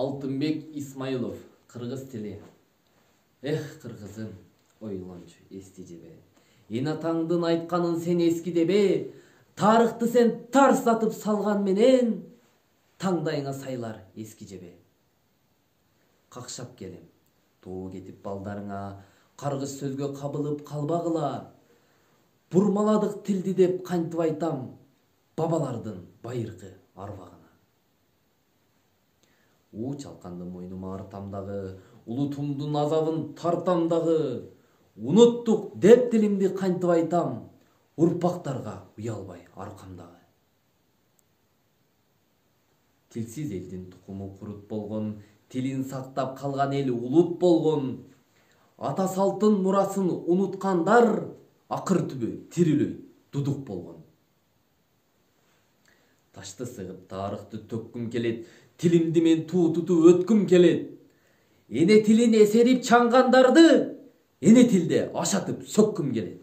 Алтынбек Исмаилов, кыргыз тили. Эх, кыргызым, ойлончу, эсти жебе. Эн атаңдын айтканын сен эски дебе, тарыхты сен тарсатып салган менен, таңдайыңа сайлар эски жебе. Какшап келем, тоо кетип балдарыңа, каргыш сөзгө кабылып калбагыла. Бурмаладык тилди деп кантип айтам, бабалардын байыркы арбагына. У чалканды мойнума артам дагы, улутумдун азабын тартам дагы. Уnuттук деп тилимди кантип айтам, урпактарга уялбай аркамдагы. Тилсиз элдин тукуму курут болгон, тилин сактап калган эл улут болгон. Ата салтын мурасын унуткандар, акыр түбү тирилөй дудук болгон. Ташты сыгып тарыхты төккүм келет, тилимди мен туутутуп өткүм келет. Эне тилин эсерип чаңгандарды, эне тилде ашатып сөккүм келет.